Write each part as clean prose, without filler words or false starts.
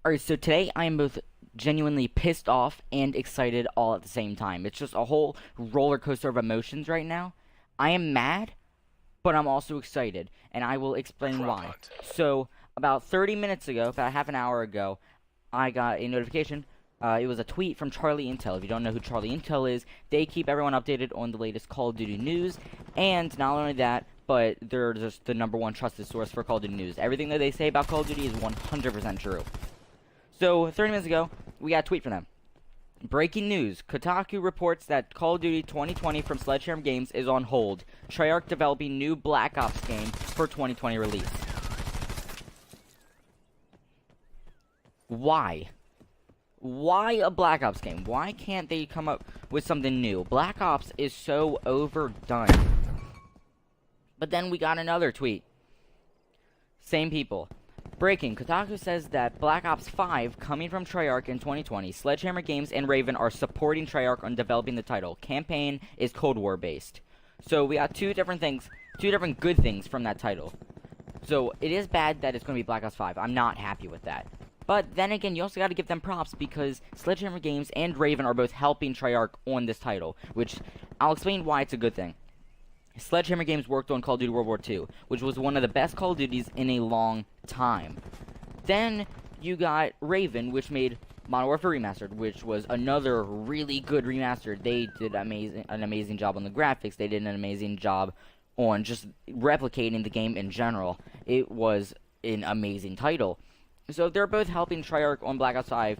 Alright, so today I am both genuinely pissed off and excited all at the same time. It's just a whole roller coaster of emotions right now. I am mad, but I'm also excited, and I will explain why. So, about 30 minutes ago, about half an hour ago, I got a notification. It was a tweet from Charlie Intel. If you don't know who Charlie Intel is, they keep everyone updated on the latest Call of Duty news, and not only that, but they're just the #1 trusted source for Call of Duty news. Everything that they say about Call of Duty is 100% true. So, 30 minutes ago, we got a tweet from them. Breaking news. Kotaku reports that Call of Duty 2020 from Sledgehammer Games is on hold. Treyarch developing new Black Ops game for 2020 release. Why? Why a Black Ops game? Why can't they come up with something new? Black Ops is so overdone. But then we got another tweet. Same people. Breaking. Kotaku says that Black Ops 5 coming from Treyarch in 2020. Sledgehammer Games and Raven are supporting Treyarch on developing the title. Campaign is Cold War based. So we got two different good things from that title. So it is bad that it's going to be Black Ops 5. I'm not happy with that. But then again, you also got to give them props because Sledgehammer Games and Raven are both helping Treyarch on this title, which I'll explain why it's a good thing. Sledgehammer Games worked on Call of Duty World War II, which was one of the best Call of Duties in a long time. Then you got Raven, which made Modern Warfare Remastered, which was another really good remaster. They did an amazing job on the graphics. They did an amazing job on just replicating the game in general. It was an amazing title. So if they're both helping Treyarch on Black Ops 5,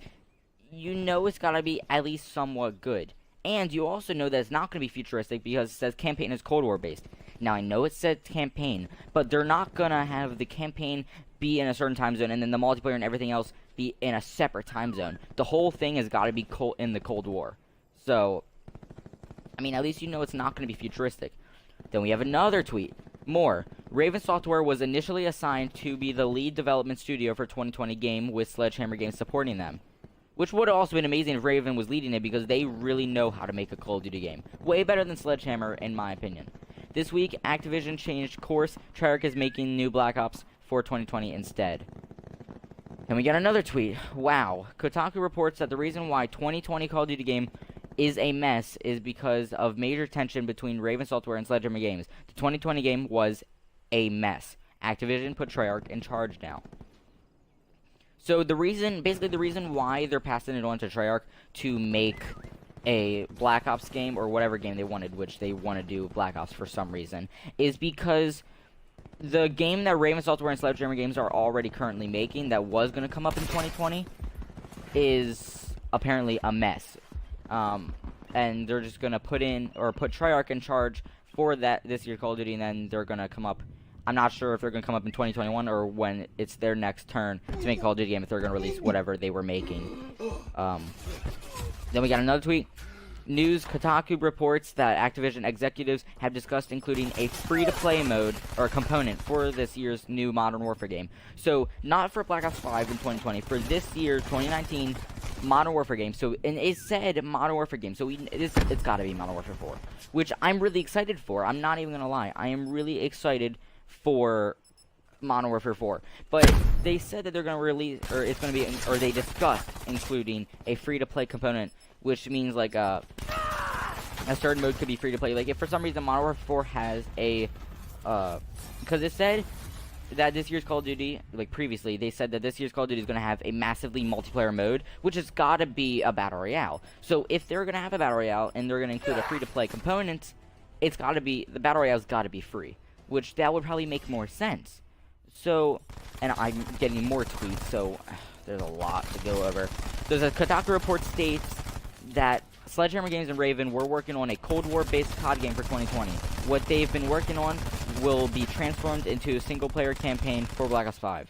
you know it's gotta be at least somewhat good. And you also know that it's not going to be futuristic because it says campaign is Cold War based. Now I know it said campaign, but they're not going to have the campaign be in a certain time zone and then the multiplayer and everything else be in a separate time zone. The whole thing has got to be in the Cold War. So, I mean, at least you know it's not going to be futuristic. Then we have another tweet. More. Raven Software was initially assigned to be the lead development studio for 2020 game with Sledgehammer Games supporting them. Which would have also been amazing if Raven was leading it because they really know how to make a Call of Duty game. Way better than Sledgehammer, in my opinion. This week, Activision changed course. Treyarch is making new Black Ops for 2020 instead. And we got another tweet. Wow. Kotaku reports that the reason why 2020 Call of Duty game is a mess is because of major tension between Raven Software and Sledgehammer Games. The 2020 game was a mess. Activision put Treyarch in charge now. So basically the reason why they're passing it on to Treyarch to make a Black Ops game, or whatever game they wanted, which they want to do Black Ops for some reason, is because the game that Raven Software and Sledgehammer Games are already currently making, that was going to come up in 2020, is apparently a mess. And they're just going to put Treyarch in charge for this year's Call of Duty, and then they're going to come up. I'm not sure if they're going to come up in 2021 or when it's their next turn to make a Call of Duty game, if they're going to release whatever they were making. Then we got another tweet. News. Kotaku reports that Activision executives have discussed including a free-to-play mode or component for this year's new Modern Warfare game. So, not for Black Ops 5 in 2020, for this year's 2019 Modern Warfare game. So, and it said Modern Warfare game, so it's got to be Modern Warfare 4, which I'm really excited for. I'm not even going to lie. I am really excited for Modern Warfare 4, but they said that they're going to release, or it's going to be, or they discussed including a free-to-play component, which means like a certain mode could be free-to-play. Like if for some reason Modern Warfare 4 has a, because it said that this year's Call of Duty, like previously, they said that this year's Call of Duty is going to have a massively multiplayer mode, which has got to be a Battle Royale. So if they're going to have a Battle Royale and they're going to include a free-to-play component, it's got to be, the Battle Royale's got to be free. Which that would probably make more sense. So, and I'm getting more tweets, so there's a lot to go over. There's a Kotaku report states that Sledgehammer Games and Raven were working on a Cold War-based COD game for 2020. What they've been working on will be transformed into a single-player campaign for Black Ops 5.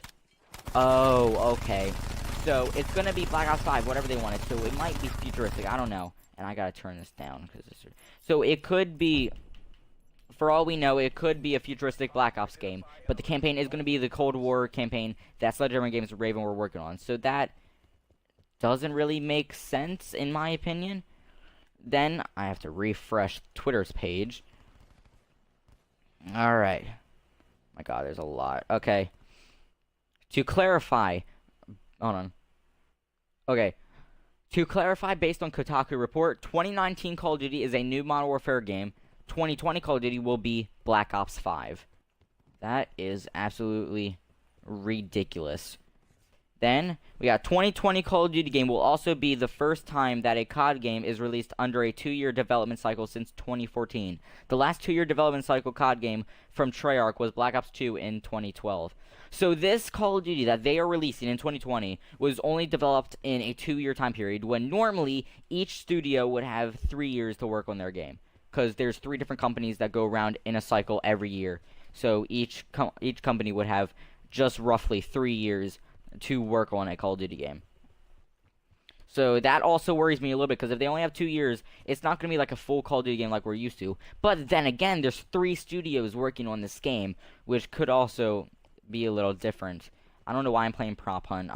Oh, okay. So, it's going to be Black Ops 5, whatever they wanted. So, it might be futuristic. I don't know. And I got to turn this down. So, it could be... For all we know, it could be a futuristic Black Ops game, but the campaign is going to be the Cold War campaign that Sledgehammer Games and Raven were working on. So that doesn't really make sense, in my opinion. Then I have to refresh Twitter's page. Alright. My god, there's a lot. Okay. To clarify... Hold on. Okay. To clarify, based on Kotaku report, 2019 Call of Duty is a new Modern Warfare game. 2020 Call of Duty will be Black Ops 5. That is absolutely ridiculous. Then, we got 2020 Call of Duty game will also be the first time that a COD game is released under a 2-year development cycle since 2014. The last 2-year development cycle COD game from Treyarch was Black Ops 2 in 2012. So this Call of Duty that they are releasing in 2020 was only developed in a 2-year time period, when normally each studio would have 3 years to work on their game. Because there's 3 different companies that go around in a cycle every year. So each company would have just roughly 3 years to work on a Call of Duty game. So that also worries me a little bit, because if they only have 2 years, it's not going to be like a full Call of Duty game like we're used to. But then again, there's 3 studios working on this game, which could also be a little different. I don't know why I'm playing Prop Hunt.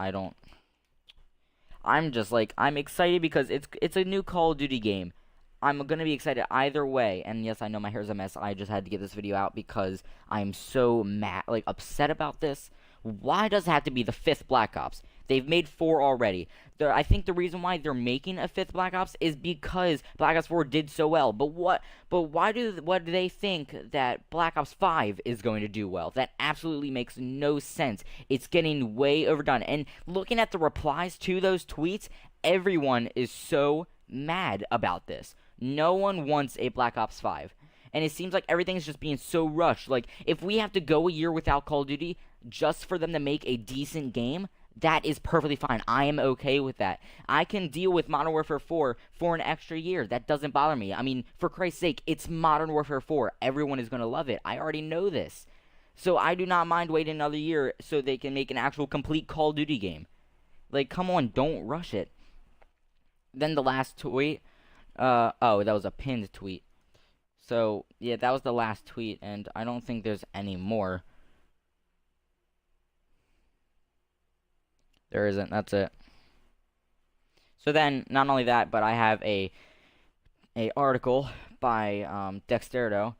I'm just like, I'm excited because it's a new Call of Duty game. I'm going to be excited either way. And yes, I know my hair's a mess. I just had to get this video out because I'm so mad, like upset about this. Why does it have to be the 5th Black Ops? They've made 4 already. I think the reason why they're making a 5th Black Ops is because Black Ops 4 did so well. But why do they think that Black Ops 5 is going to do well? That absolutely makes no sense. It's getting way overdone. And looking at the replies to those tweets, everyone is so mad about this. No one wants a Black Ops 5. And it seems like everything's just being so rushed. Like, if we have to go a year without Call of Duty just for them to make a decent game, that is perfectly fine. I am okay with that. I can deal with Modern Warfare 4 for an extra year. That doesn't bother me. I mean, for Christ's sake, it's Modern Warfare 4. Everyone is going to love it. I already know this. So I do not mind waiting another year so they can make an actual complete Call of Duty game. Like, come on, don't rush it. Then the last tweet. Oh, that was a pinned tweet. So, yeah, that was the last tweet, and I don't think there's any more. There isn't, that's it. So then, not only that, but I have a article by Dexterity.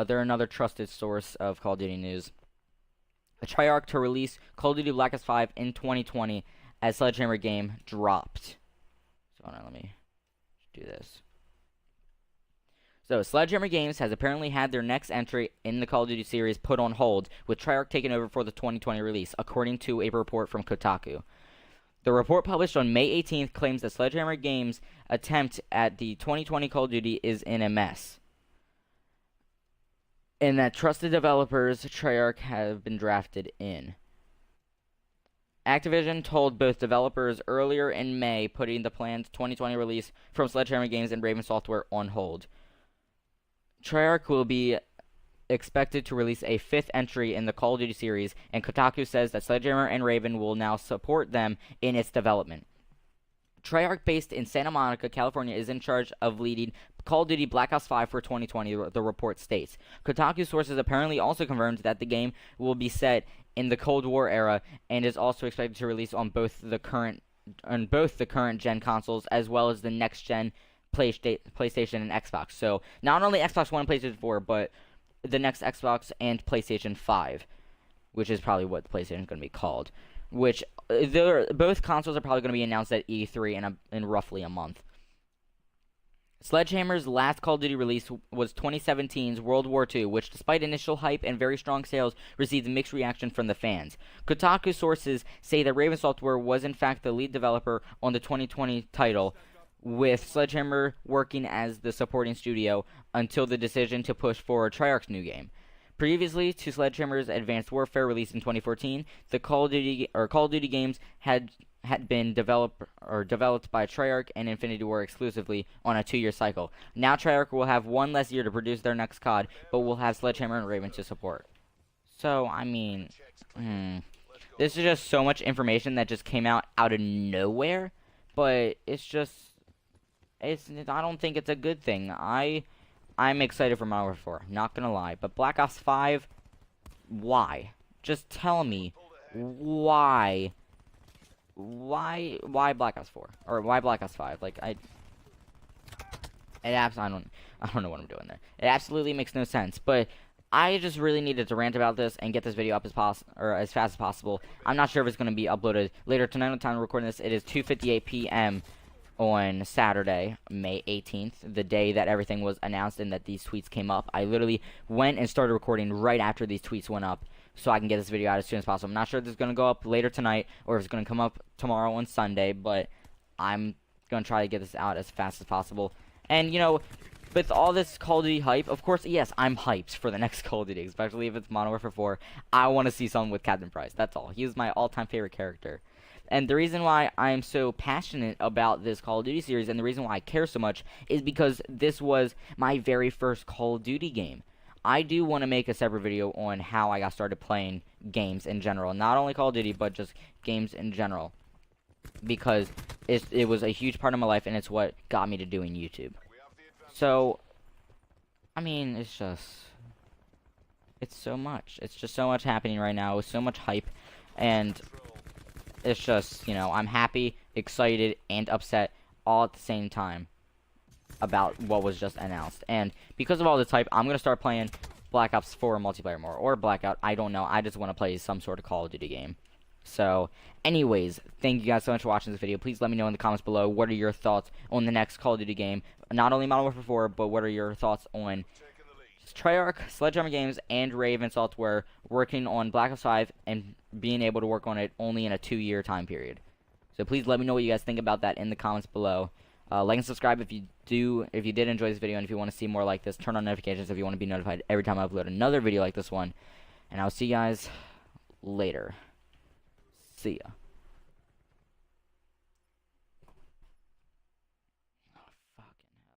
They're another trusted source of Call of Duty news. A Treyarch to release Call of Duty Black Ops 5 in 2020 as Sledgehammer game dropped. So hold on, let me do this. So, Sledgehammer Games has apparently had their next entry in the Call of Duty series put on hold, with Treyarch taking over for the 2020 release, according to a report from Kotaku. The report published on May 18th claims that Sledgehammer Games' attempt at the 2020 Call of Duty is in a mess, and that trusted developers Treyarch have been drafted in. Activision told both developers earlier in May, putting the planned 2020 release from Sledgehammer Games and Raven Software on hold. Treyarch will be expected to release a 5th entry in the Call of Duty series, and Kotaku says that Sledgehammer and Raven will now support them in its development. Treyarch, based in Santa Monica, California, is in charge of leading Call of Duty Black Ops 5 for 2020, the report states. Kotaku sources apparently also confirmed that the game will be set in the Cold War era and is also expected to release on both the current gen consoles as well as the next gen PlayStation and Xbox. So, not only Xbox One and PlayStation 4, but the next Xbox and PlayStation 5, which is probably what the PlayStation is going to be called. Which, both consoles are probably going to be announced at E3 in roughly a month. Sledgehammer's last Call of Duty release was 2017's World War II, which, despite initial hype and very strong sales, received mixed reaction from the fans. Kotaku sources say that Raven Software was in fact the lead developer on the 2020 title, with Sledgehammer working as the supporting studio until the decision to push forward Treyarch's new game. Previously to Sledgehammer's Advanced Warfare release in 2014, the Call of Duty games had been developed by Treyarch and Infinity Ward exclusively on a 2-year cycle. Now Treyarch will have one less year to produce their next COD, but will have Sledgehammer and Raven to support. So, I mean, this is just so much information that just came out of nowhere, but it's just, I don't think it's a good thing. I'm excited for Modern Warfare 4, not gonna lie. But Black Ops 5, why? Just tell me why. Why Black Ops 4 or why Black Ops 5? Like I don't know what I'm doing there. It absolutely makes no sense. But I just really needed to rant about this and get this video up as fast as possible. I'm not sure if it's going to be uploaded later tonight on the time of recording this. It is 2:58 p.m. on Saturday, May 18th, the day that everything was announced and that these tweets came up. I literally went and started recording right after these tweets went up so I can get this video out as soon as possible. I'm not sure if this is going to go up later tonight or if it's going to come up tomorrow on Sunday, but I'm going to try to get this out as fast as possible. And, you know, with all this Call of Duty hype, of course, yes, I'm hyped for the next Call of Duty, especially if it's Modern Warfare 4. I want to see something with Captain Price, that's all. He is my all-time favorite character. And the reason why I'm so passionate about this Call of Duty series and the reason why I care so much is because this was my very first Call of Duty game. I do want to make a separate video on how I got started playing games in general. Not only Call of Duty, but just games in general. Because it was a huge part of my life and it's what got me to doing YouTube. So, I mean, it's so much. It's just so much happening right now. With so much hype. And it's just, you know, I'm happy, excited, and upset all at the same time about what was just announced. And because of all this hype, I'm going to start playing Black Ops 4 multiplayer more. Or Blackout. I don't know. I just want to play some sort of Call of Duty game. So, anyways, thank you guys so much for watching this video. Please let me know in the comments below what are your thoughts on the next Call of Duty game. Not only Modern Warfare 4, but what are your thoughts on Treyarch, Sledgehammer Games, and Raven Software working on Black Ops 5 and being able to work on it only in a 2-year time period. So please let me know what you guys think about that in the comments below. Like and subscribe if you did enjoy this video, and if you want to see more like this, turn on notifications if you want to be notified every time I upload another video like this one. And I'll see you guys later. See ya.